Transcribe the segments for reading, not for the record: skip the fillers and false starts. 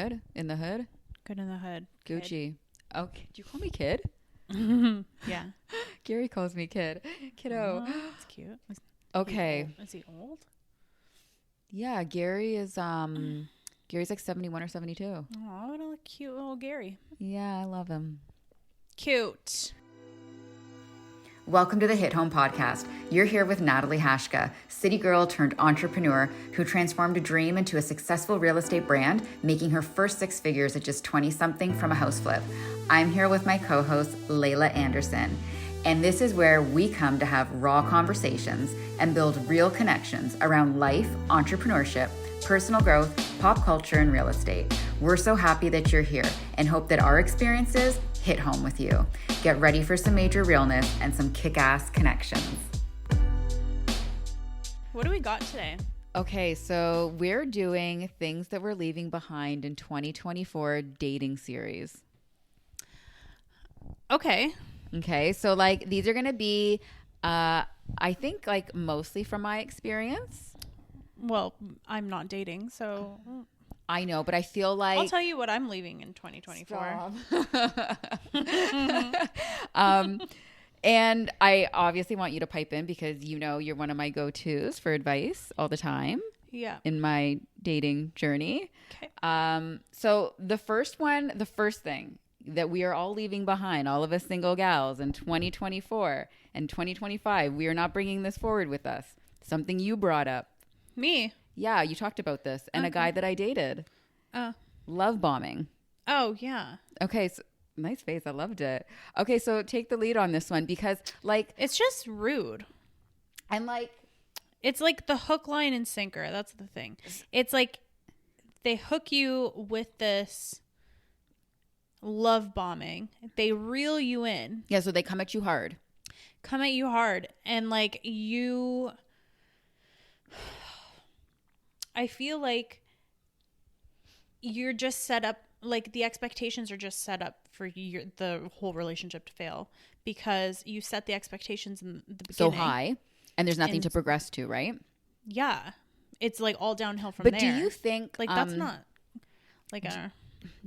good in the hood? Good in the hood. Gucci. Oh, do you call me kid? Yeah. Gary calls me kid. Kiddo. Oh, that's cute. Okay. Is he old? Yeah, Gary's like 71 or 72. Oh, what a cute little Gary. Yeah, I love him. Cute. Welcome to the Hit Home Podcast. You're here with Natalie Hashka, city girl turned entrepreneur who transformed a dream into a successful real estate brand, making her first six figures at just 20-something from a house flip. I'm here with my co-host, Layla Anderson. And this is where we come to have raw conversations and build real connections around life, entrepreneurship, personal growth, pop culture, and real estate. We're so happy that you're here and hope that our experiences hit home with you. Get ready for some major realness and some kick-ass connections. What do we got today? Okay, so we're doing things that we're leaving behind in 2024 dating series. Okay, so like these are going to be, I think like mostly from my experience. Well, I'm not dating, so I know, but I feel like I'll tell you what I'm leaving in 2024. And I obviously want you to pipe in because you know you're one of my go-tos for advice all the time. Yeah. In my dating journey. Okay. So the first thing that we are all leaving behind, all of us single gals in 2024 and 2025, we are not bringing this forward with us. Something you brought up. Me? Yeah, you talked about this. And a guy that I dated. Love bombing. Oh, yeah. Okay, so nice face. I loved it. Okay, so take the lead on this one because like It's just rude. and like It's like the hook, line, and sinker. That's the thing. It's like they hook you with this love bombing. They reel you in. yeah, so they come at you hard. And like I feel like you're just set up, like the expectations are just set up for the whole relationship to fail because you set the expectations in the beginning. So high and there's nothing to progress to, right? Yeah. It's like all downhill from But there. do you think like that's not like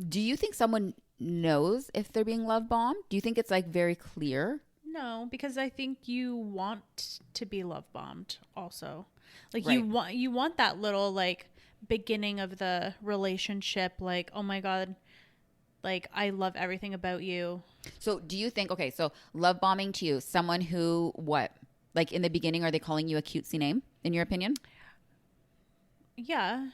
do you think someone knows if they're being love bombed? Do you think it's like very clear? No, because I think you want to be love bombed also. Like Right. you want that little like beginning of the relationship, like, oh my God, like I love everything about you. So do you think, okay, so love bombing to you, someone who what? Like in the beginning, are they calling you a cutesy name in your opinion? Yeah,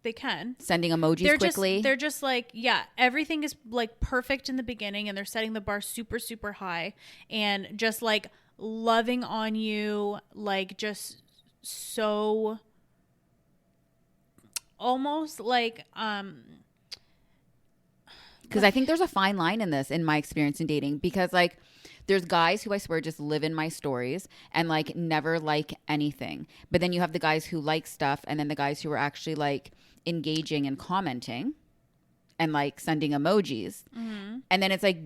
they can. Sending emojis quickly? They're just like, yeah, everything is like perfect in the beginning and they're setting the bar super, super high and just like loving on you, like just so almost like Because I think there's a fine line in this in my experience in dating because like there's guys who I swear just live in my stories and like never like anything. But then you have the guys who like stuff and then the guys who are actually like engaging and commenting and like sending emojis. Mm-hmm. And then it's like,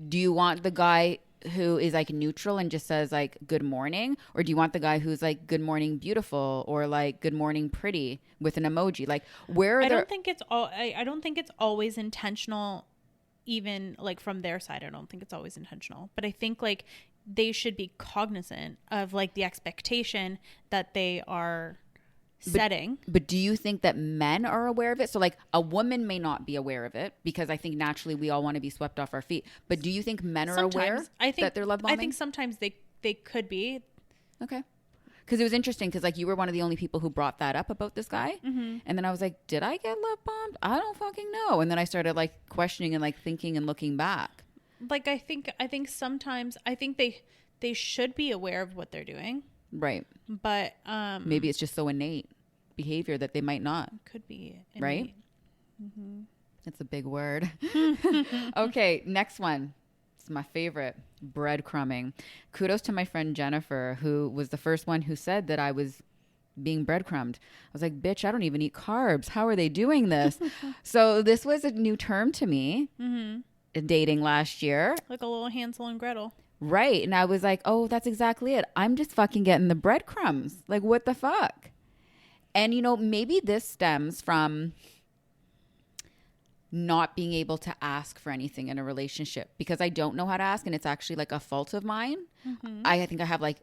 do you want the guy who is like neutral and just says like good morning, or do you want the guy who's like good morning beautiful or like good morning pretty with an emoji? Like where are I don't think it's always intentional, even like from their side. I don't think it's always intentional, but I think like they should be cognizant of like the expectation that they are setting. But do you think that men are aware of it? So like a woman may not be aware of it because I think naturally we all want to be swept off our feet. But do you think men are aware that they're love bombing? I think sometimes they could be. Okay. Because it was interesting because like you were one of the only people who brought that up about this guy. Mm-hmm. And then I was like, did I get love bombed? I don't fucking know. And then I started like questioning and like thinking and looking back. Like I think sometimes they should be aware of what they're doing. Right. But maybe it's just so innate behavior that they might not. Could be innate. Right? Mm-hmm. That's a big word. Okay, next one. It's my favorite, breadcrumbing. Kudos to my friend Jennifer, who was the first one who said that I was being breadcrumbed. I was like, bitch, I don't even eat carbs. How are they doing this? So this was a new term to me. Mm-hmm. Dating last year. Like a little Hansel and Gretel. Right. And I was like, oh, that's exactly it. I'm just fucking getting the breadcrumbs. Like, what the fuck? And, you know, maybe this stems from not being able to ask for anything in a relationship because I don't know how to ask, and it's actually like a fault of mine. I think I have like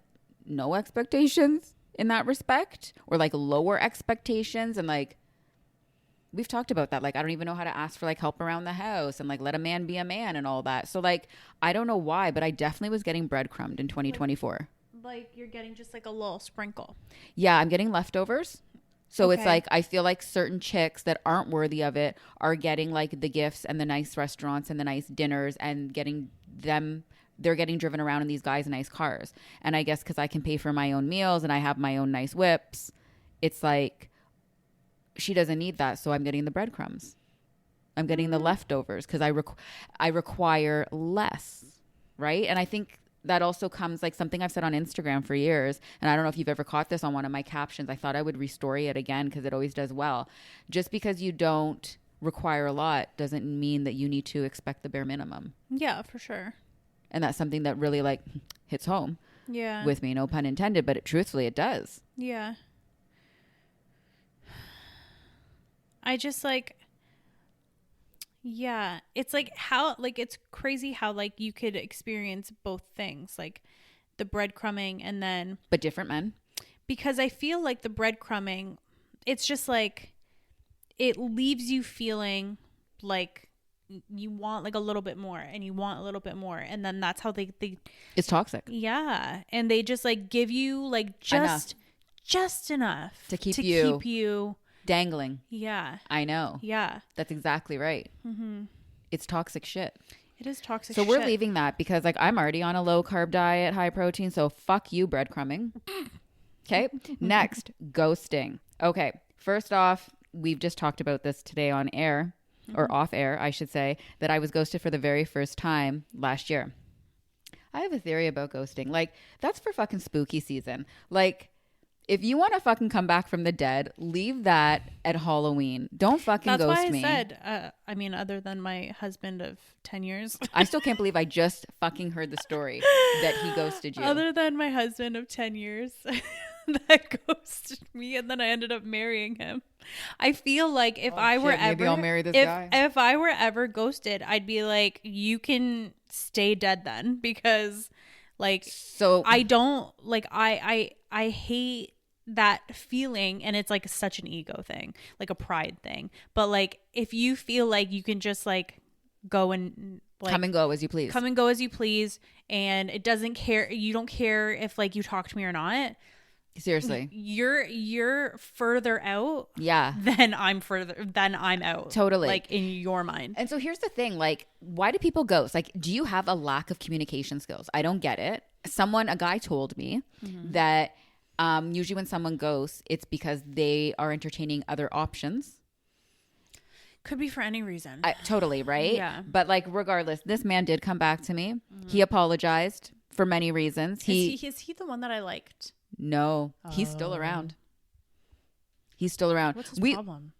no expectations in that respect, or like lower expectations, and like we've talked about that. Like I don't even know how to ask for like help around the house and like let a man be a man and all that. So like I don't know why, but I definitely was getting breadcrumbed in 2024. Like you're getting just like a little sprinkle. Yeah, I'm getting leftovers. So it's Okay. like I feel like certain chicks that aren't worthy of it are getting like the gifts and the nice restaurants and the nice dinners and they're getting driven around in these guys' nice cars. And I guess because I can pay for my own meals and I have my own nice whips, it's like she doesn't need that. So I'm getting the breadcrumbs. I'm getting the leftovers because I require less, right? And I think that also comes like something I've said on Instagram for years. And I don't know if you've ever caught this on one of my captions. I thought I would restory it again because it always does well. Just because you don't require a lot doesn't mean that you need to expect the bare minimum. Yeah, for sure. And that's something that really like hits home with me. No pun intended, but truthfully it does. Yeah. I just like, yeah, it's like how, like, it's crazy how like you could experience both things, like the breadcrumbing and then. But different men. Because I feel like the breadcrumbing, it's just like, it leaves you feeling like you want like a little bit more and you want a little bit more. And then that's how they It's toxic. yeah. And they just like give you like just enough to keep you dangling. Yeah. I know. Yeah. That's exactly right. It's toxic shit. It is toxic So shit. we're leaving that because like I'm already on a low carb diet, high protein. So fuck you, breadcrumbing. Okay. Next, ghosting. Okay. First off, we've just talked about this today on air or off air, I should say, that I was ghosted for the very first time last year. I have a theory about ghosting. Like that's for fucking spooky season. Like if you want to fucking come back from the dead, leave that at Halloween. Don't fucking That's ghost why I me. said, I mean, other than my husband of 10 years. I still can't believe I just fucking heard the story that he ghosted you. Other than my husband of 10 years that ghosted me and then I ended up marrying him. I feel like if I were maybe ever I'll marry this guy. If I were ever ghosted, I'd be like, you can stay dead then, because like So I don't like I hate that feeling, and it's like such an ego thing, like a pride thing. But like if you feel like you can just like go and like come and go as you please. come and go as you please, and it doesn't care, you don't care if like you talk to me or not. Seriously. You're further out Yeah. than I'm out. Totally. Like in your mind. And so here's the thing, like, why do people ghost? Like, do you have a lack of communication skills? I don't get it. A guy told me that usually when someone ghosts, it's because they are entertaining other options. Could be for any reason. Totally, right? Yeah. But like, regardless, this man did come back to me. He apologized for many reasons. Is he the one that I liked? No, he's still around. He's still around. What's his problem?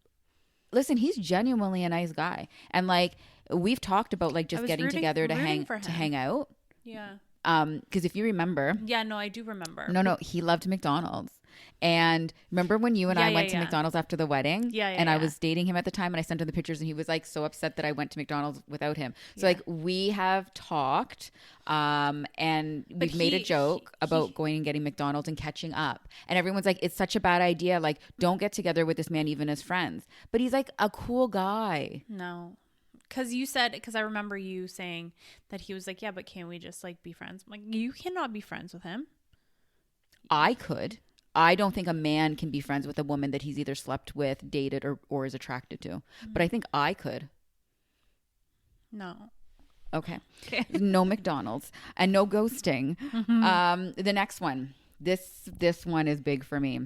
Listen, he's genuinely a nice guy. And like, we've talked about like just getting together to hang out. Yeah. Because if you remember. Yeah, no, I do remember. No, he loved McDonald's. And remember when you and I went to McDonald's after the wedding? Yeah. And I was dating him at the time, and I sent him the pictures, and he was like so upset that I went to McDonald's without him. So like we have talked, and we've made a joke about going and getting McDonald's and catching up. And everyone's like, it's such a bad idea. Like, don't get together with this man even as friends. But he's like a cool guy. No. Because I remember you saying that he was like, yeah, but can't we just like be friends? I'm like, you cannot be friends with him. I could. I don't think a man can be friends with a woman that he's either slept with, dated, or is attracted to. But I think I could. No. Okay. No McDonald's and no ghosting. The next one. This one is big for me.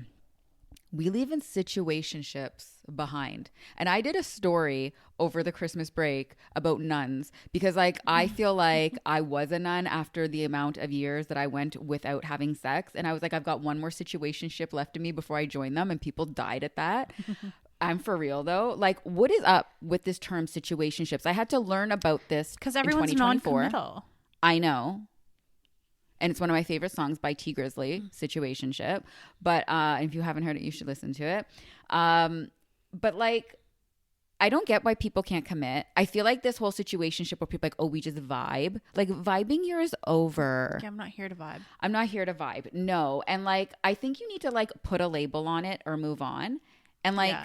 We leave in situationships behind. And I did a story over the Christmas break about nuns because like I feel like I was a nun after the amount of years that I went without having sex. And I was like, I've got one more situationship left in me before I join them, and people died at that. I'm for real though. Like, what is up with this term situationships? I had to learn about this because everyone's non-committal. I know. And it's one of my favorite songs by T Grizzly, Situationship. But if you haven't heard it, you should listen to it. But like, I don't get why people can't commit. I feel like this whole situationship where people are like, oh, we just vibe. Like, vibing here is over. Yeah, I'm not here to vibe. I'm not here to vibe. No. And like, I think you need to like put a label on it or move on. And like,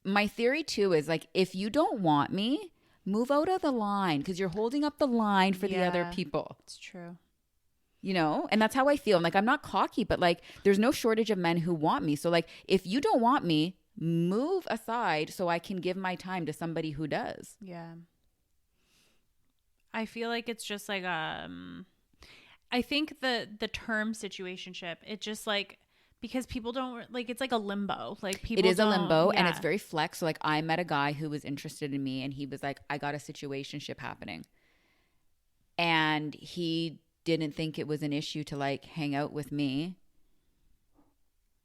my theory too is like, if you don't want me, move out of the line because you're holding up the line for the other people. It's true. You know, and that's how I feel. I'm like, I'm not cocky, but like, there's no shortage of men who want me. So like, if you don't want me, move aside so I can give my time to somebody who does. Yeah. I feel like it's just like, I think the term situationship, it just like, because people don't like, it's like a limbo. Like people, it is a limbo and it's very flex. So like, I met a guy who was interested in me and he was like, I got a situationship happening. And he didn't think it was an issue to like hang out with me.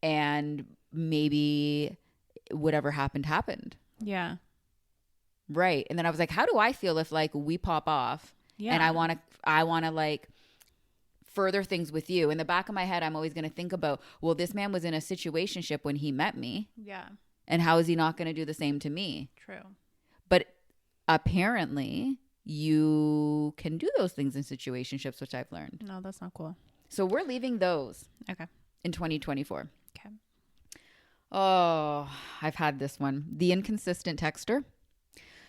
And maybe whatever happened. Yeah. Right. And then I was like, how do I feel if like we pop off and I want to like further things with you? In the back of my head, I'm always going to think about, well, this man was in a situationship when he met me. Yeah. And how is he not going to do the same to me? True. But apparently you can do those things in situationships, which I've learned. No, that's not cool. So we're leaving those. Okay. In 2024. Okay. Oh, I've had this one. The inconsistent texter.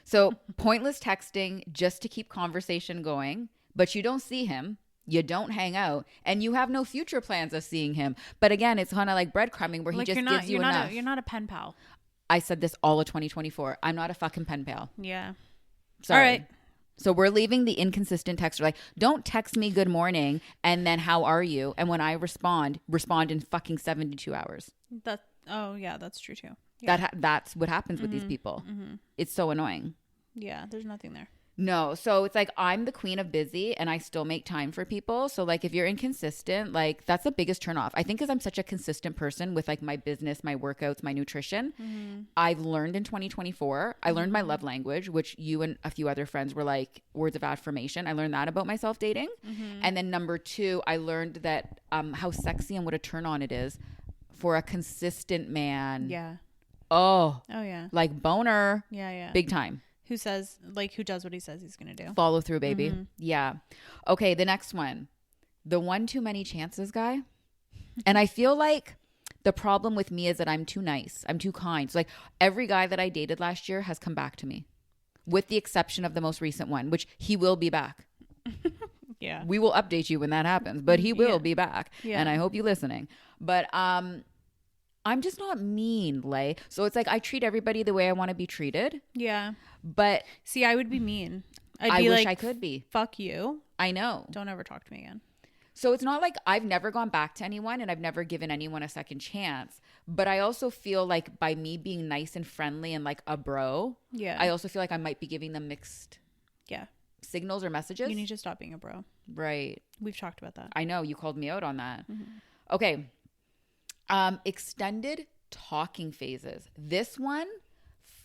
So pointless texting just to keep conversation going, but you don't see him, you don't hang out, and you have no future plans of seeing him. But again, it's kind of like breadcrumbing where like he just gives you enough. You're not a pen pal. I said this all of 2024. I'm not a fucking pen pal. Yeah. Sorry. All right. So we're leaving the inconsistent texter. Like, don't text me good morning and then how are you? And when I respond in fucking 72 hours. That's true too. Yeah. That's what happens with these people. Mm-hmm. It's so annoying. Yeah, there's nothing there. No. So it's like, I'm the queen of busy and I still make time for people. So like, if you're inconsistent, like that's the biggest turnoff. I think because I'm such a consistent person with like my business, my workouts, my nutrition, I've learned in 2024, I learned my love language, which you and a few other friends were like words of affirmation. I learned that about myself dating. And then number 2, I learned that how sexy and what a turn on it is for a consistent man. Yeah. Oh yeah. Like boner. Yeah. Big time. Who does what he says he's going to do. Follow through, baby. Yeah. Okay, the next one. The one too many chances guy. And I feel like the problem with me is that I'm too nice. I'm too kind. So like every guy that I dated last year has come back to me. With the exception of the most recent one, which he will be back. Yeah. We will update you when that happens, but he will be back. Yeah. And I hope you're listening. But I'm just not mean, Lay. So it's like I treat everybody the way I want to be treated. Yeah. But see, I would be mean. I wish like, I could be. Fuck you. I know. Don't ever talk to me again. So it's not like I've never gone back to anyone and I've never given anyone a second chance. But I also feel like by me being nice and friendly and like a bro, I also feel like I might be giving them mixed signals or messages. You need to stop being a bro. Right. We've talked about that. I know. You called me out on that. Okay. Extended talking phases. This one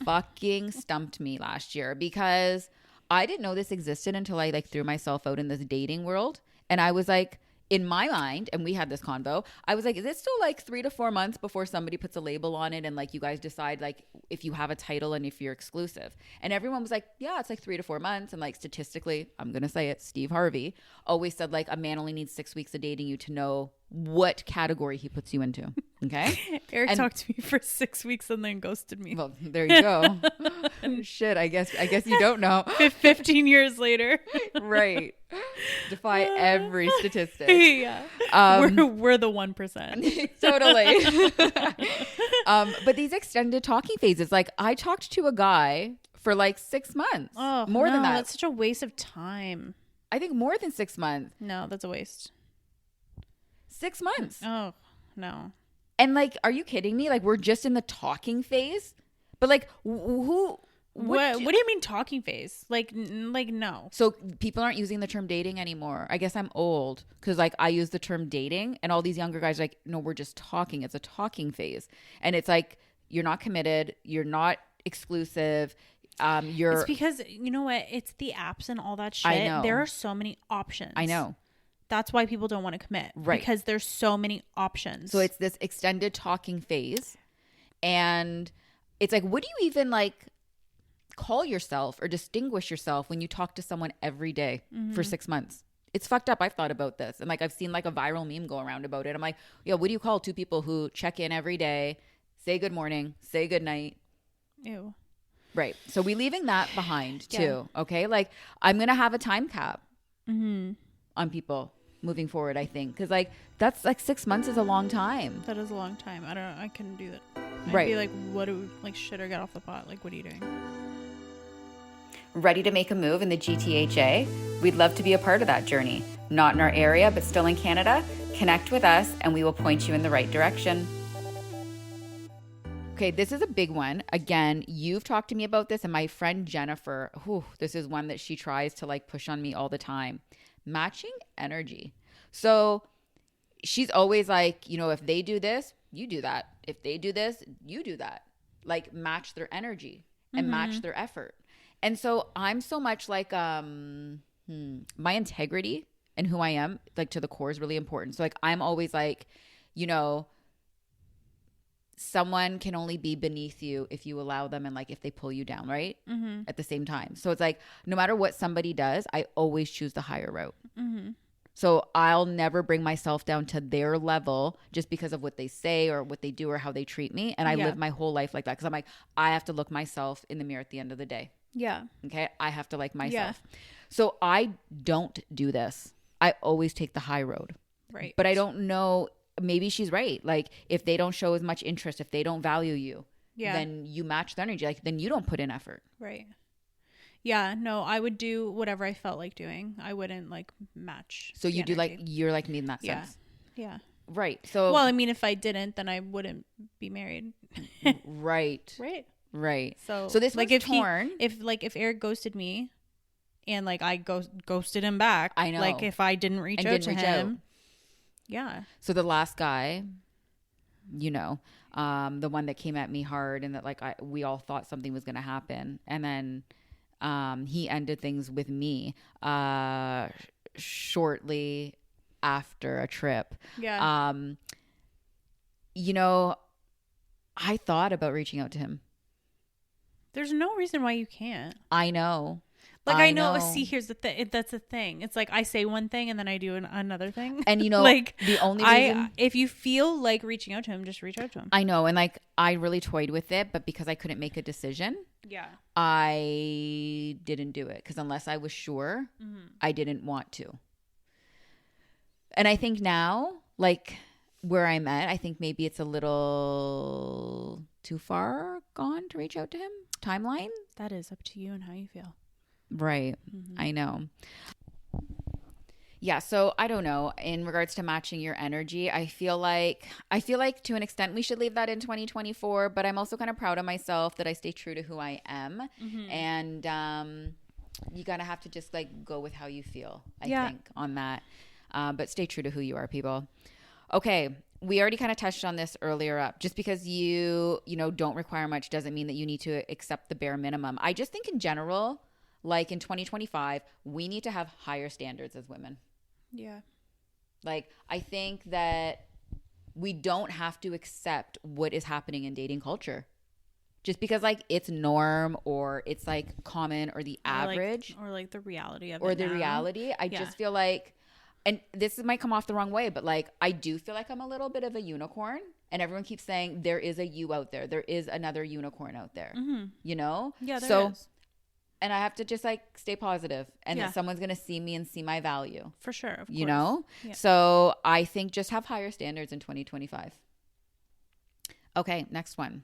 fucking stumped me last year because I didn't know this existed until I like threw myself out in this dating world. And I was like, in my mind, and we had this convo, I was like, is it still like 3 to 4 months before somebody puts a label on it and like you guys decide like if you have a title and if you're exclusive? And everyone was like, yeah, it's like 3 to 4 months. And like statistically, I'm going to say it, Steve Harvey always said like a man only needs 6 weeks of dating you to know what category he puts you into. Okay. Eric talked to me for 6 weeks and then ghosted me. Well, there you go. Shit. I guess you don't know. 15 years later. Right. Defy every statistic. Yeah. We're the 1%. Totally. But these extended talking phases, like I talked to a guy for like 6 months. Oh, more than that. That's such a waste of time. I think more than 6 months. No, that's a waste. 6 months. Oh, no. And like, are you kidding me? Like, we're just in the talking phase. But like, who? What do you mean talking phase? Like no. So people aren't using the term dating anymore. I guess I'm old because like I use the term dating, and all these younger guys are like, no, we're just talking. It's a talking phase, and it's like you're not committed, you're not exclusive. It's because you know what? It's the apps and all that shit. I know. There are so many options. I know. That's why people don't want to commit. Right. Because there's so many options. So it's this extended talking phase. And it's like, what do you even like? call yourself or distinguish yourself when you talk to someone every day for 6 months? It's fucked up. I've thought about this. And like, I've seen like a viral meme go around about it. I'm like, yo, what do you call two people who check in every day, say good morning, say good night? Ew. Right. So we leaving that behind too. Okay. Like, I'm going to have a time cap on people moving forward, I think. Cause like, that's like 6 months is a long time. That is a long time. I don't know. I couldn't do that. I'd Right. be like, what do like shit or get off the pot? Like, what are you doing? Ready to make a move in the GTHA? We'd love to be a part of that journey. Not in our area, but still in Canada? Connect with us and we will point you in the right direction. Okay, this is a big one. Again, you've talked to me about this, and my friend Jennifer, this is one that she tries to like push on me all the time. Matching energy. So she's always like, you know, if they do this, you do that. If they do this, you do that. Like, match their energy and match their effort. And so I'm so much like my integrity and who I am, like, to the core is really important. So like, I'm always like, you know, someone can only be beneath you if you allow them, and like if they pull you down, right? At the same time. So it's like, no matter what somebody does, I always choose the higher route. So I'll never bring myself down to their level just because of what they say or what they do or how they treat me. And I live my whole life like that, because I'm like, I have to look myself in the mirror at the end of the day. Yeah. Okay. I have to like myself. So I don't do this. I always take the high road. Right. But I don't know. Maybe she's right. Like, if they don't show as much interest, if they don't value you, then you match the energy. Like, then you don't put in effort. Right. Yeah. No, I would do whatever I felt like doing. I wouldn't like match. So you do like, you're like me in that sense. Yeah. Right. So, well, I mean, if I didn't, then I wouldn't be married. right. Right. So this like, was torn. If Eric ghosted me and like I ghosted him back, I know. Like, if I didn't reach out to him. Yeah. So the last guy, you know, the one that came at me hard and that like we all thought something was going to happen. And then he ended things with me shortly after a trip. Yeah. You know, I thought about reaching out to him. There's no reason why you can't. I know. Like, I know. See, here's the thing. That's the thing. It's like I say one thing and then I do another thing. And you know, like, the only reason, if you feel like reaching out to him, just reach out to him. I know. And like, I really toyed with it, but because I couldn't make a decision, I didn't do it. Because unless I was sure, I didn't want to. And I think now, like where I'm at, I think maybe it's a little too far gone to reach out to him. Timeline? That is up to you and how you feel. Right. I know. Yeah. So I don't know. In regards to matching your energy, I feel like to an extent we should leave that in 2024, but I'm also kind of proud of myself that I stay true to who I am. And you gotta have to just like go with how you feel, I think, on that. But stay true to who you are, people. Okay. We already kind of touched on this earlier up. Just because you don't require much doesn't mean that you need to accept the bare minimum. I just think in general, like in 2025, we need to have higher standards as women. Yeah. Like, I think that we don't have to accept what is happening in dating culture. Just because like it's norm or it's like common or the average. Or like the reality of it. Or the reality. I just feel like, and this might come off the wrong way, but like I do feel like I'm a little bit of a unicorn, and everyone keeps saying there is a you out there. There is another unicorn out there. You know? Yeah, there is. And I have to just like stay positive, and that someone's going to see me and see my value. For sure. Of course. You know? Yeah. So I think just have higher standards in 2025. Okay, next one.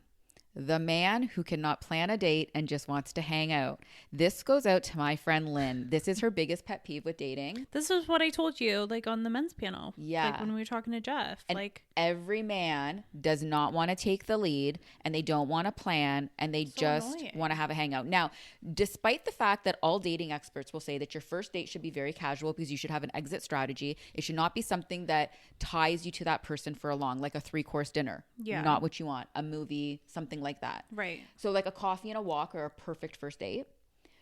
The man who cannot plan a date and just wants to hang out. This goes out to my friend Lynn. This is her biggest pet peeve with dating. This is what I told you, like on the men's panel. Yeah. Like when we were talking to Jeff. And like every man does not want to take the lead, and they don't want to plan, and they just want to have a hangout. Now, despite the fact that all dating experts will say that your first date should be very casual because you should have an exit strategy. It should not be something that ties you to that person for a long, like a 3-course dinner. Yeah. Not what you want. A movie, something like that. Right. So like a coffee and a walk are a perfect first date.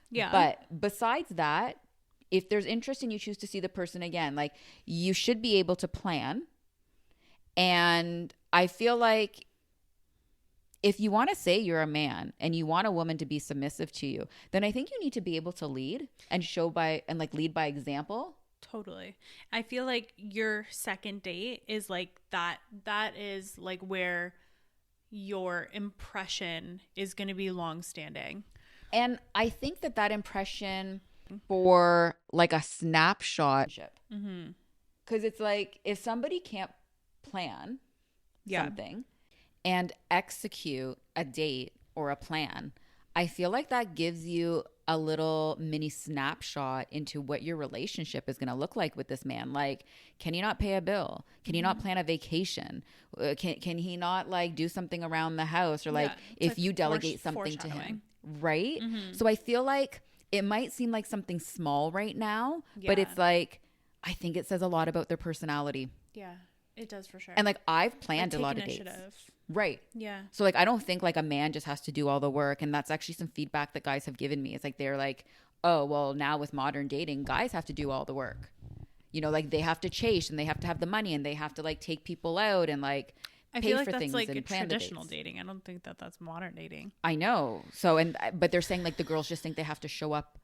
Yeah. But besides that, if there's interest and you choose to see the person again, like you should be able to plan. And I feel like if you want to say you're a man and you want a woman to be submissive to you, then I think you need to be able to lead and like lead by example. Totally. I feel like your second date is like that is like where your impression is going to be long standing. And I think that impression for like a snapshot, because it's like if somebody can't plan something and execute a date or a plan, I feel like that gives you a little mini snapshot into what your relationship is going to look like with this man. Like, can he not pay a bill? Can he not plan a vacation? Can he not like do something around the house? Or like if like you delegate something to him, right? So I feel like it might seem like something small right now, but it's like, I think it says a lot about their personality. Yeah, it does for sure. And like I've planned like, a lot of dates. Right. Yeah. So like I don't think like a man just has to do all the work, and that's actually some feedback that guys have given me. It's like they're like, "Oh, well, now with modern dating, guys have to do all the work." You know, like they have to chase and they have to have the money and they have to like take people out and like pay for things like and plan the dates. Traditional dating. I don't think that that's modern dating. I know. So but they're saying like the girls just think they have to show up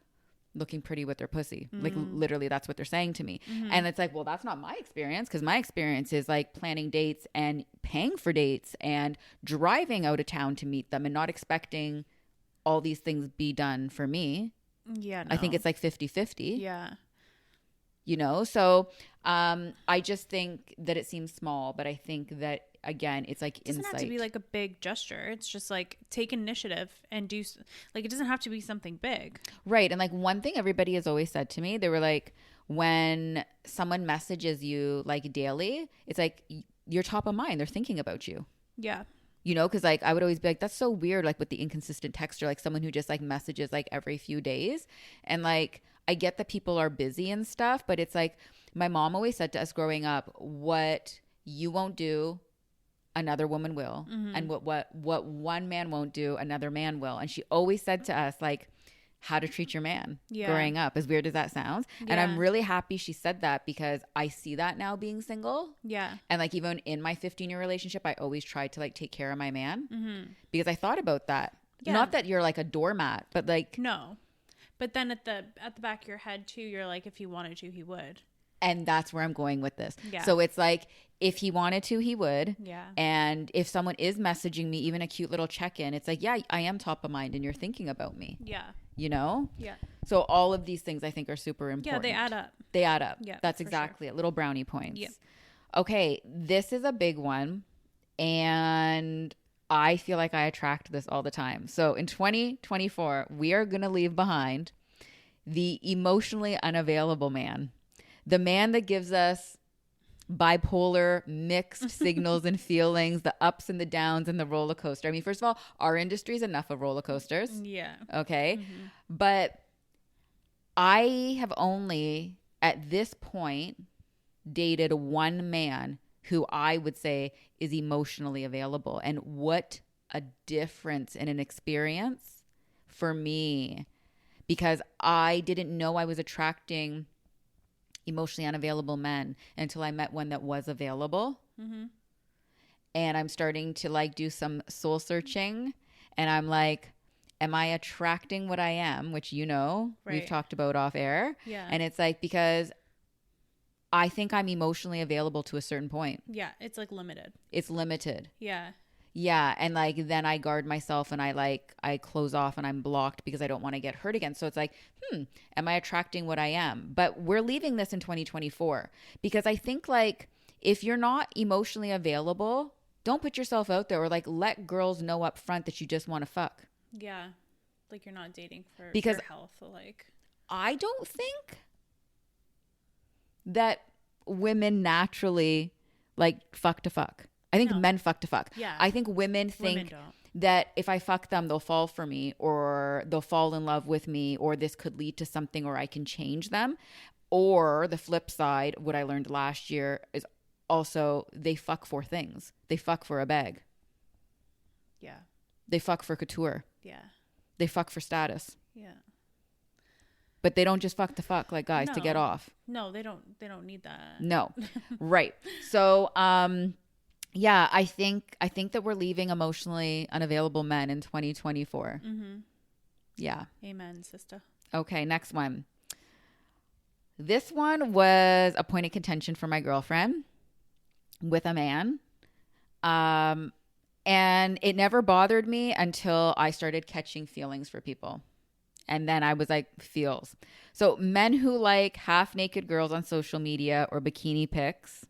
looking pretty with their pussy. Like literally that's what they're saying to me. And it's like, well, that's not my experience, because my experience is like planning dates and paying for dates and driving out of town to meet them and not expecting all these things be done for me. Yeah. I think it's like 50-50. Yeah. You know, so I just think that it seems small, but I think that again, it's like insight. It doesn't have to be like a big gesture. It's just like take initiative and do like, it doesn't have to be something big. Right. And like one thing everybody has always said to me, they were like, when someone messages you like daily, it's like you're top of mind. They're thinking about you. Yeah. You know, because like I would always be like, that's so weird, like with the inconsistent texter, like someone who just like messages like every few days. And like I get that people are busy and stuff, but it's like my mom always said to us growing up, what you won't do, another woman will. And what one man won't do, another man will. And she always said to us like how to treat your man growing up, as weird as that sounds. And I'm really happy she said that, because I see that now being single. Yeah. And like even in my 15-year relationship, I always tried to like take care of my man because I thought about that. Not that you're like a doormat, but like no. But then at the back of your head too, you're like, if he wanted to, he would. And that's where I'm going with this. Yeah. So it's like, if he wanted to, he would. Yeah. And if someone is messaging me, even a cute little check-in, it's like, yeah, I am top of mind and you're thinking about me. Yeah. You know? Yeah. So all of these things I think are super important. Yeah, they add up. They add up. Yeah. That's exactly it. Little brownie points. Yep. Okay. This is a big one. And I feel like I attract this all the time. So in 2024, we are going to leave behind the emotionally unavailable man. The man that gives us bipolar, mixed signals and feelings, the ups and the downs and the roller coaster. I mean, first of all, our industry is enough of roller coasters. Yeah. Okay. But I have only, at this point, dated one man who I would say is emotionally available. And what a difference in an experience for me, because I didn't know I was attracting emotionally unavailable men until I met one that was available. And I'm starting to like do some soul searching, and I'm like, am I attracting what I am, which we've talked about off air. Yeah. And it's like, because I think I'm emotionally available to a certain point. Yeah, it's like limited. It's limited. Yeah. Yeah, and like then I guard myself and I close off and I'm blocked because I don't want to get hurt again. So it's like, am I attracting what I am? But we're leaving this in 2024, because I think like if you're not emotionally available, don't put yourself out there, or like let girls know up front that you just want to fuck. Yeah. Like you're not dating for because your health. Like I don't think that women naturally like fuck to fuck. I think men fuck to fuck. Yeah. I think women think that if I fuck them, they'll fall for me, or they'll fall in love with me, or this could lead to something, or I can change them. Or the flip side, what I learned last year is also they fuck for things. They fuck for a bag. Yeah. They fuck for couture. Yeah. They fuck for status. Yeah. But they don't just fuck to fuck like guys to get off. No, they don't need that. No. Right. So, Yeah, I think that we're leaving emotionally unavailable men in 2024. Mm-hmm. Yeah. Amen, sister. Okay, next one. This one was a point of contention for my girlfriend with a man. And it never bothered me until I started catching feelings for people. And then I was like, feels. So men who like half naked girls on social media or bikini pics.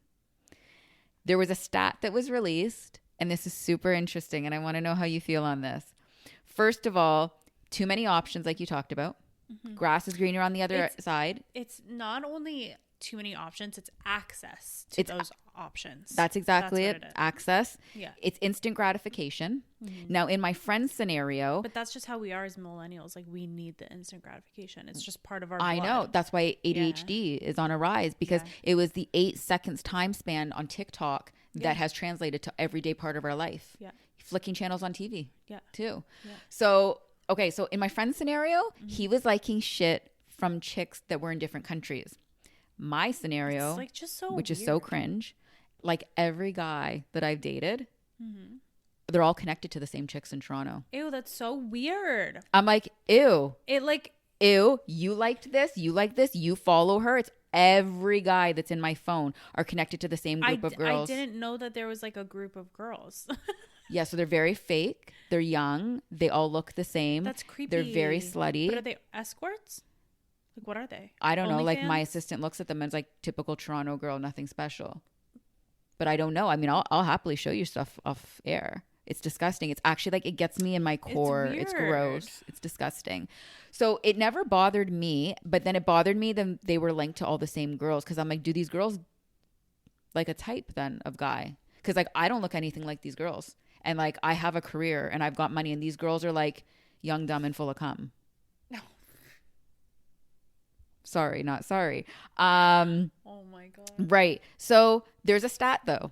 There was a stat that was released, and this is super interesting, and I want to know how you feel on this. First of all, too many options, like you talked about. Mm-hmm. Grass is greener on the other side. It's not only too many options, it's access to those options. That's exactly it. Access. Yeah. It's instant gratification. Mm-hmm. Now, in my friend's scenario. But that's just how we are as millennials. Like, we need the instant gratification. It's just part of our blood. I know. That's why ADHD is on a rise, because it was the 8 seconds time span on TikTok that has translated to everyday part of our life. Yeah. Flicking channels on TV. Yeah. Too. Yeah. So, okay. So in my friend's scenario, he was liking shit from chicks that were in different countries. My scenario, like just so which weird. Is so cringe, like every guy that I've dated, they're all connected to the same chicks in Toronto. Ew, that's so weird. I'm like, ew. Ew, you liked this, you like this, you follow her. It's every guy that's in my phone are connected to the same group of girls. I didn't know that there was like a group of girls. Yeah, so they're very fake. They're young. They all look the same. That's creepy. They're very slutty. But are they escorts? Like, what are they? I don't know. Like, my assistant looks at them and is like, typical Toronto girl, nothing special. But I don't know. I mean, I'll happily show you stuff off air. It's disgusting. It's actually like, it gets me in my core. It's gross. It's disgusting. So it never bothered me, but then it bothered me that they were linked to all the same girls. Cause I'm like, do these girls like a type then of guy? Cause like, I don't look anything like these girls. And like, I have a career and I've got money, and these girls are like young, dumb, and full of cum. No. Sorry, not sorry. Oh my God. Right. So there's a stat though.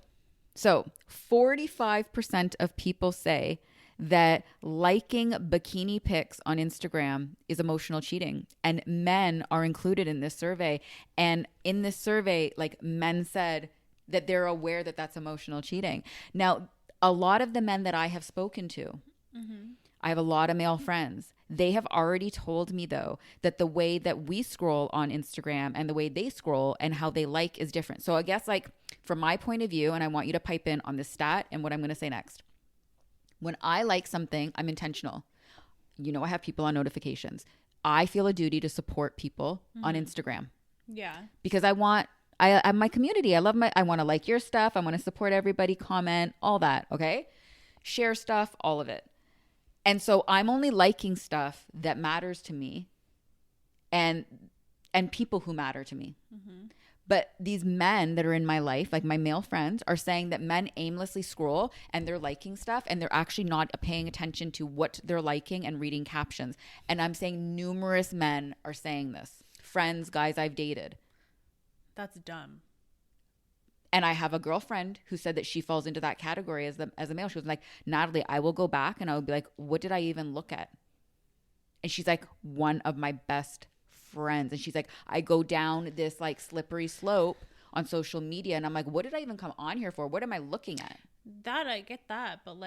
So 45% of people say that liking bikini pics on Instagram is emotional cheating, and men are included in this survey. And in this survey, like, men said that they're aware that that's emotional cheating. Now, a lot of the men that I have spoken to, I have a lot of male friends. They have already told me, though, that the way that we scroll on Instagram and the way they scroll and how they like is different. So I guess, like, from my point of view, and I want you to pipe in on this stat and what I'm going to say next. When I like something, I'm intentional. You know, I have people on notifications. I feel a duty to support people on Instagram. Yeah. Because I want my community. I want to like your stuff. I want to support everybody, comment, all that. Okay. Share stuff, all of it. And so I'm only liking stuff that matters to me and people who matter to me. Mm-hmm. But these men that are in my life, like my male friends, are saying that men aimlessly scroll and they're liking stuff and they're actually not paying attention to what they're liking and reading captions. And I'm saying numerous men are saying this. Friends, guys I've dated. That's dumb. And I have a girlfriend who said that she falls into that category as a male. She was like, Natalie, I will go back and I will be like, what did I even look at? And she's like, one of my best friends. And she's like, I go down this like slippery slope on social media. And I'm like, what did I even come on here for? What am I looking at? That, I get that. But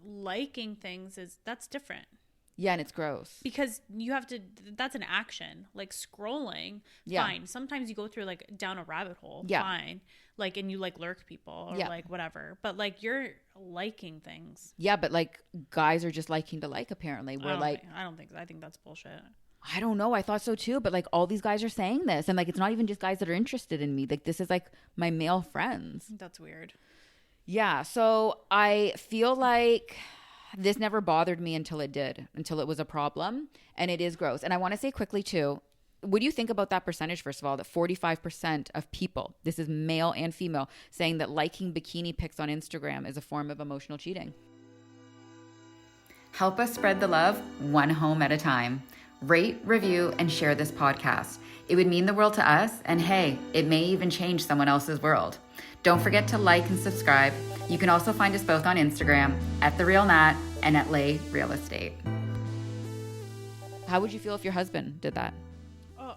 liking things that's different. Yeah, and it's gross. Because you have to, that's an action. Like scrolling, fine. Sometimes you go through like down a rabbit hole, fine. Like, and you like lurk people or like whatever. But like you're liking things. Yeah, but like guys are just liking to like, apparently. I think that's bullshit. I don't know. I thought so too. But like all these guys are saying this. And like it's not even just guys that are interested in me. Like this is like my male friends. That's weird. Yeah. So I feel like this never bothered me until it was a problem, and it is gross. And I want to say quickly too, what do you think about that percentage, first of all, that 45% of people, this is male and female, saying that liking bikini pics on Instagram is a form of emotional cheating? Help us spread the love one home at a time. Rate, review, and share this podcast. It would mean the world to us, and hey, it may even change someone else's world. Don't forget to like and subscribe. You can also find us both on Instagram @TheRealNat and @LayRealEstate. How would you feel if your husband did that? Oh,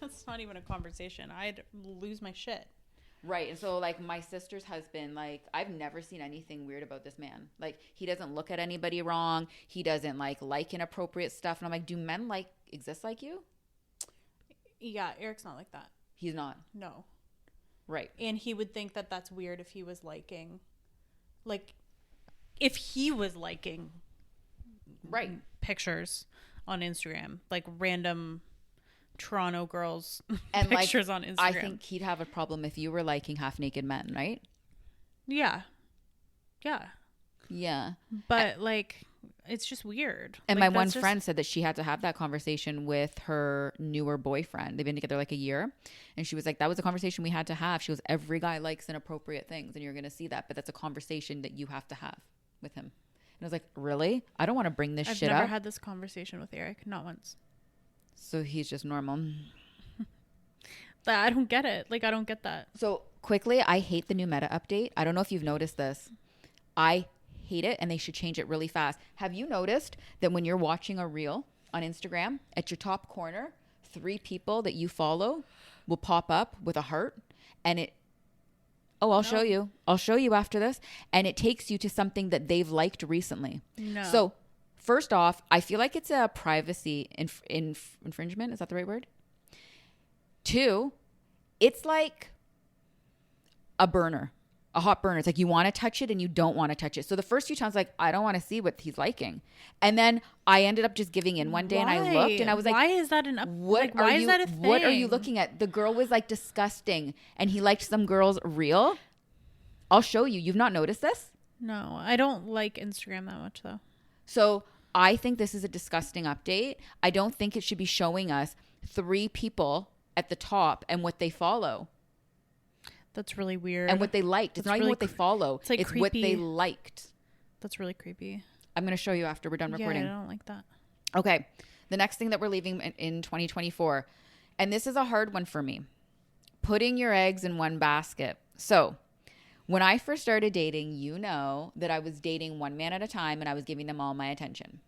that's not even a conversation. I'd lose my shit. Right. And so like my sister's husband, like I've never seen anything weird about this man. Like he doesn't look at anybody wrong. He doesn't like inappropriate stuff. And I'm like, do men like exist like you? Yeah, Eric's not like that. He's not. No. Right. And he would think that that's weird if he was liking, like, if he was liking right pictures on Instagram, like random Toronto girls and pictures on Instagram. I think he'd have a problem if you were liking half naked men, right? Yeah. But like, it's just weird. And like, my one friend said that she had to have that conversation with her newer boyfriend. They've been together like a year. And she was like, that was a conversation we had to have. She goes, every guy likes inappropriate things and you're going to see that. But that's a conversation that you have to have with him. And I was like, really? I don't want to bring this shit up. I've never had this conversation with Eric. Not once. So he's just normal. But I don't get it. Like, I don't get that. So quickly, I hate the new meta update. I don't know if you've noticed this. I hate it and they should change it really fast. Have you noticed that when you're watching a reel on Instagram, at your top corner, 3 people that you follow will pop up with a heart and I'll show you. I'll show you after this. And it takes you to something that they've liked recently. No. So first off, I feel like it's a privacy infringement. Is that the right word? 2, it's like a burner. A hot burner. It's like you want to touch it and you don't want to touch it. So the first few times, like, I don't want to see what he's liking. And then I ended up just giving in one day and I looked and I was like, why is that why is that a thing? What are you looking at? The girl was like disgusting and he liked some girl's reel. I'll show you. You've not noticed this? No, I don't like Instagram that much though. So I think this is a disgusting update. I don't think it should be showing us 3 people at the top and what they follow. That's really weird. And what they liked. It's not even what they follow. It's like it's creepy. what they liked. That's really creepy. I'm going to show you after we're done recording. Yeah, I don't like that. Okay. The next thing that we're leaving in 2024, and this is a hard one for me, putting your eggs in one basket. So when I first started dating, you know that I was dating one man at a time and I was giving them all my attention.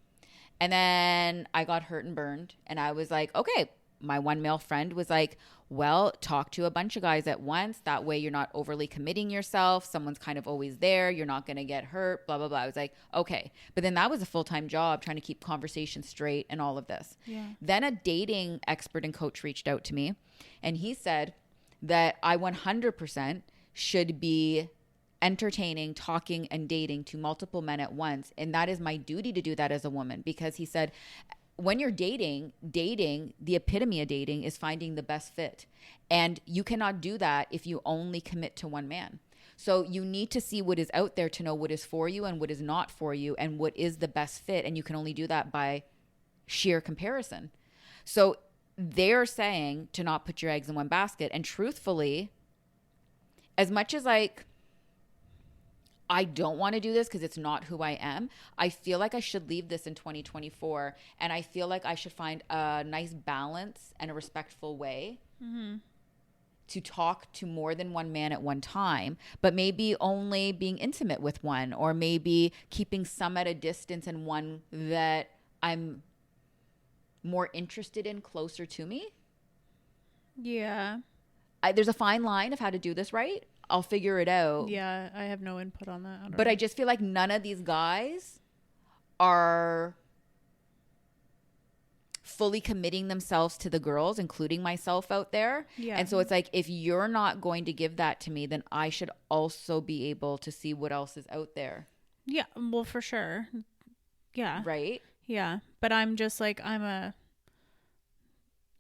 And then I got hurt and burned and I was like, okay. My one male friend was like, well, talk to a bunch of guys at once. That way you're not overly committing yourself. Someone's kind of always there. You're not going to get hurt, blah, blah, blah. I was like, okay. But then that was a full-time job trying to keep conversation straight and all of this. Yeah. Then a dating expert and coach reached out to me and he said that I 100% should be entertaining, talking, and dating to multiple men at once. And that is my duty to do that as a woman because he said, when you're dating, the epitome of dating is finding the best fit. And you cannot do that if you only commit to one man. So you need to see what is out there to know what is for you and what is not for you and what is the best fit. And you can only do that by sheer comparison. So they're saying to not put your eggs in one basket. And truthfully, as much as like, I don't want to do this because it's not who I am. I feel like I should leave this in 2024 and I feel like I should find a nice balance and a respectful way to talk to more than one man at one time, but maybe only being intimate with one or maybe keeping some at a distance and one that I'm more interested in closer to me. Yeah. There's a fine line of how to do this right. I'll figure it out. Yeah, I have no input on that. But I just feel like none of these guys are fully committing themselves to the girls, including myself out there. Yeah. And so it's like, if you're not going to give that to me, then I should also be able to see what else is out there. Yeah, well, for sure. Yeah. Right? Yeah. But I'm just like,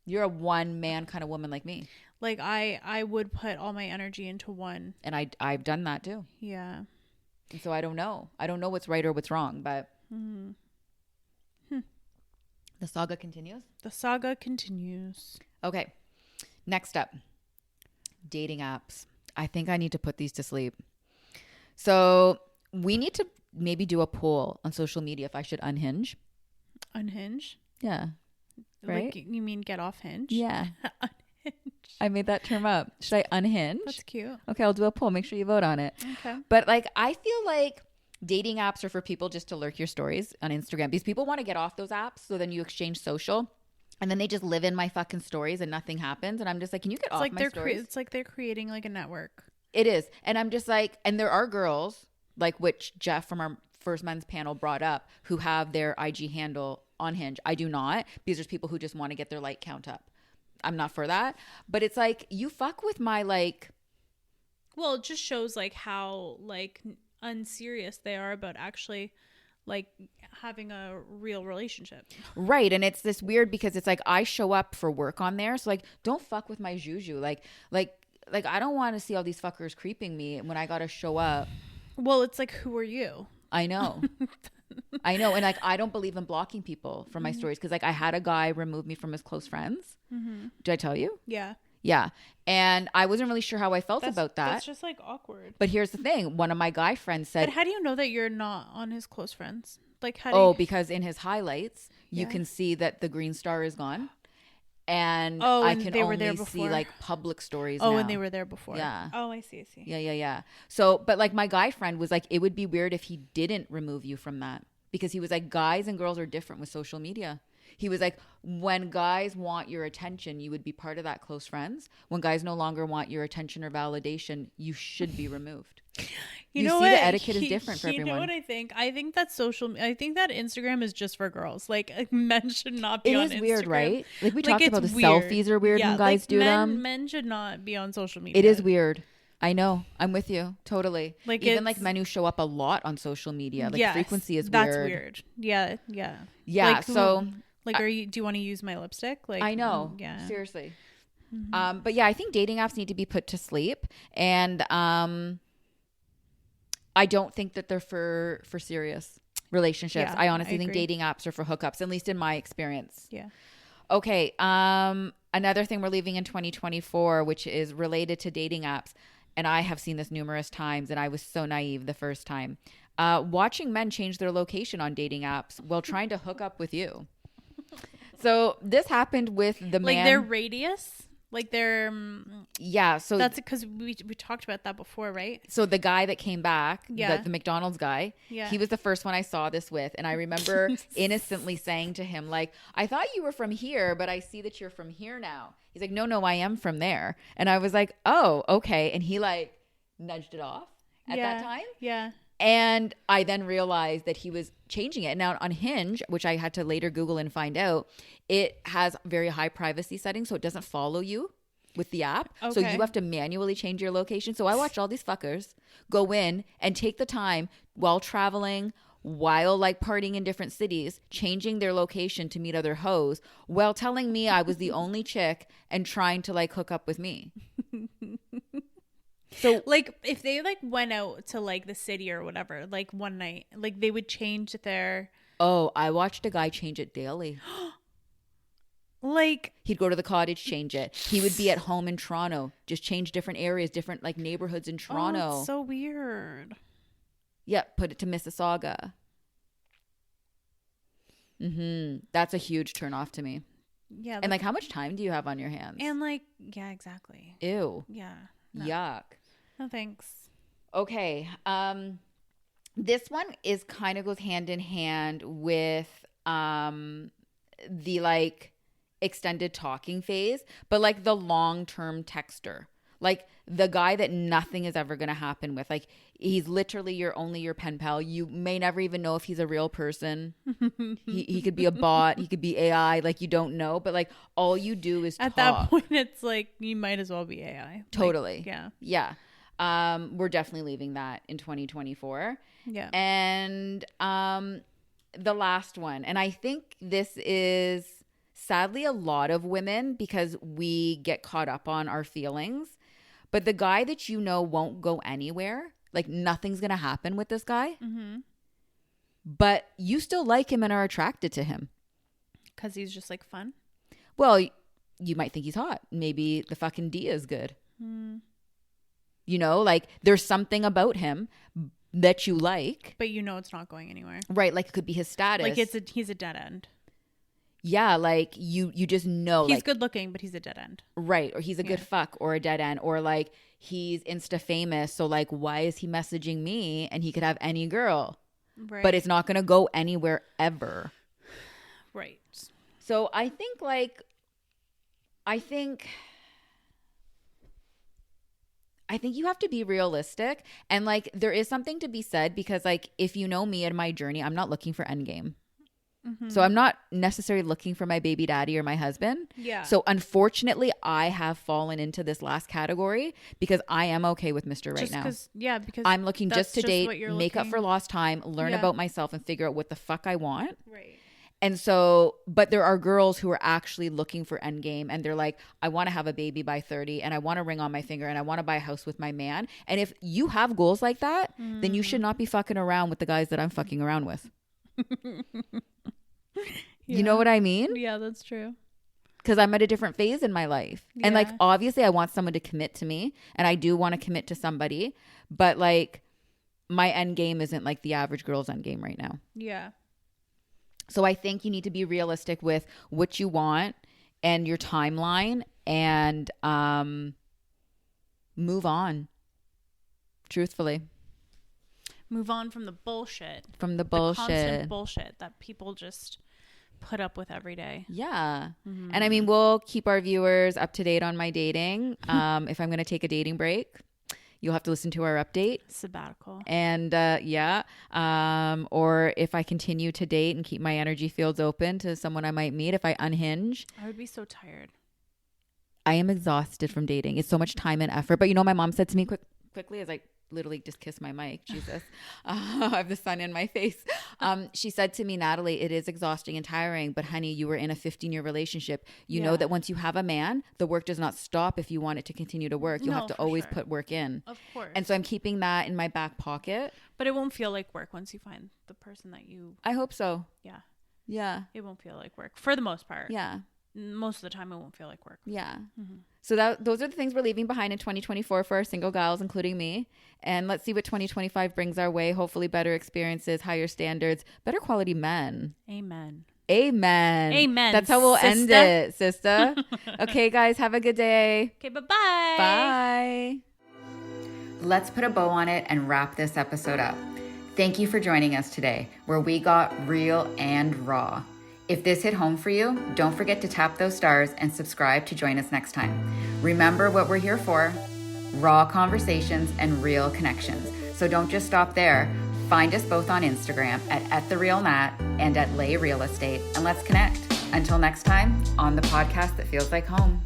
You're a one man kind of woman like me. Like I would put all my energy into one. And I've done that too. Yeah. And so I don't know. I don't know what's right or what's wrong, but the saga continues. The saga continues. Okay. Next up, dating apps. I think I need to put these to sleep. So we need to maybe do a poll on social media if I should unhinge. Unhinge? Yeah. Right? Like, you mean get off Hinge? Yeah. Unhinge. I made that term up. Should I unhinge? That's cute. Okay, I'll do a poll. Make sure you vote on it. Okay. But like, I feel like dating apps are for people just to lurk your stories on Instagram because people want to get off those apps. So then you exchange social and then they just live in my fucking stories and nothing happens. And I'm just like, can you get off my stories? It's like they're creating like a network. It is. And I'm just like, and there are girls, like which Jeff from our first men's panel brought up, who have their IG handle on Hinge. I do not, because there's people who just want to get their like count up. I'm not for that. But it's like, you fuck with my like. Well, it just shows like how like unserious they are about actually like having a real relationship. Right. And it's this weird because it's like I show up for work on there. So like, don't fuck with my juju. Like I don't want to see all these fuckers creeping me when I got to show up. Well, it's like, who are you? I know. I know. And like, I don't believe in blocking people from my stories. Cause like I had a guy remove me from his close friends. Did I tell you? Yeah. Yeah. And I wasn't really sure how I felt about that. That's just like awkward. But here's the thing. One of my guy friends said, but how do you know that you're not on his close friends? Like, how do you... because in his highlights, you can see that the green star is gone. And and I can they were only there see before. like public stories Oh, now. and they were there before. Yeah. Oh, I see. Yeah. So, but like my guy friend was like, it would be weird if he didn't remove you from that. Because he was like, guys and girls are different with social media. He was like, when guys want your attention, you would be part of that close friends. When guys no longer want your attention or validation, you should be removed. You know see, the etiquette is different for everyone. You know what I think? I think that Instagram is just for girls. Like men should not be on Instagram. It is weird, right? Like we talked about the selfies are weird when guys do them. Men should not be on social media. It is weird. I know. I'm with you. Totally. Like even like men who show up a lot on social media. Like frequency is weird. That's weird. Yeah. Yeah. Like, so like, do you want to use my lipstick? Like, I know. Yeah. Seriously. But yeah, I think dating apps need to be put to sleep. And I don't think that they're for serious relationships. Yeah, I honestly think agree. dating apps are for hookups, at least in my experience. Yeah. Okay. Another thing we're leaving in 2024, which is related to dating apps. And I have seen this numerous times, and I was so naive the first time. Watching men change their location on dating apps while trying to hook up with you. So this happened with the man. Like their radius? Like their... Yeah. So that's because we talked about that before, right? So the guy that came back, Yeah. the McDonald's guy, he was the first one I saw this with. And I remember innocently saying to him, like, I thought you were from here, but I see that you're from here now. He's like, no, I am from there. And I was like, oh, okay. And he like nudged it off at that time. Yeah. And I then realized that he was changing it. Now on Hinge, which I had to later Google and find out, it has very high privacy settings, so it doesn't follow you with the app. So you have to manually change your location. So I watched all these fuckers go in and take the time while traveling, while like partying in different cities, changing their location to meet other hoes, while telling me I was the only chick and trying to like hook up with me. So like if they like went out to like the city or whatever, like one night, like they would change their... Oh, I watched a guy change it daily. Like he'd go to the cottage, change it. He would be at home in Toronto, just change different areas, different like neighborhoods in Toronto. Oh, that's so weird. Yeah, put it to Mississauga. That's a huge turn off to me. Yeah. And like how much time do you have on your hands? And like, yeah, exactly. Ew. Yeah. No. Yuck. No thanks. Okay. This one is kind of goes hand in hand with the like extended talking phase, but like the long-term texter. Like the guy that nothing is ever going to happen with. Like he's literally your pen pal. You may never even know if he's a real person. he could be a bot. He could be AI. Like you don't know. But like all you do is At talk. that point, it's like you might as well be AI. Totally. Like, yeah. Yeah. We're definitely leaving that in 2024. Yeah. And the last one. And I think this is sadly a lot of women because we get caught up on our feelings. But the guy that you know won't go anywhere, like nothing's going to happen with this guy, but you still like him and are attracted to him. Because he's just like fun. Well, you might think he's hot. Maybe the fucking D is good. You know, like there's something about him that you like. But you know it's not going anywhere. Right. Like it could be his status. Like he's a dead end. Yeah, like you just know. He's like, good looking, but he's a dead end. Right. Or he's a good fuck or a dead end. Or like he's Insta famous. So like why is he messaging me and he could have any girl? Right. But it's not going to go anywhere ever. Right. So I think I think you have to be realistic. And like, there is something to be said because like, if you know me and my journey, I'm not looking for endgame. So I'm not necessarily looking for my baby daddy or my husband. Yeah. So unfortunately, I have fallen into this last category because I am okay with Mr. right now. Because I'm looking that's just to date, make up for lost time, learn Yeah. about myself and figure out what the fuck I want. Right. And so, but there are girls who are actually looking for endgame and they're like, I want to have a baby by 30 and I want a ring on my finger and I want to buy a house with my man. And if you have goals like that, then you should not be fucking around with the guys that I'm fucking around with. You know what I mean? Yeah, that's true. Because I'm at a different phase in my life. And like, Yeah. obviously I want someone to commit to me and I do want to commit to somebody, but like my end game isn't like the average girl's end game right now. Yeah. So I think you need to be realistic with what you want and your timeline and move on. Truthfully. Move on from the bullshit. From the The bullshit. constant bullshit that people just put up with every day. Yeah. And I mean, we'll keep our viewers up to date on my dating. If I'm going to take a dating break, you'll have to listen to our update. Sabbatical. And or if I continue to date and keep my energy fields open to someone I might meet, if I unhinge. I would be so tired. I am exhausted from dating. It's so much time and effort. But you know, my mom said to me quickly as I literally just kissed my mic. Jesus. I have the sun in my face. She said to me, Natalie, it is exhausting and tiring, but honey, you were in a 15-year relationship. You know that once you have a man, the work does not stop if you want it to continue to work. You'll have to always put work in. Of course. And so I'm keeping that in my back pocket. But it won't feel like work once you find the person that you... I hope so. Yeah. Yeah. It won't feel like work. For the most part. Yeah. Most of the time, it won't feel like work. Yeah. So those are the things we're leaving behind in 2024 for our single gals, including me. And let's see what 2025 brings our way. Hopefully better experiences, higher standards, better quality men. Amen. Amen. Amen, That's how we'll end sister. it, sister. Okay, guys, have a good day. Okay, bye-bye. Bye. Let's put a bow on it and wrap this episode up. Thank you for joining us today, where we got real and raw. If this hit home for you, don't forget to tap those stars and subscribe to join us next time. Remember what we're here for: raw conversations and real connections. So don't just stop there. Find us both on Instagram at @TheRealNat and @LayRealEstate, and let's connect. Until next time, on the podcast that feels like home.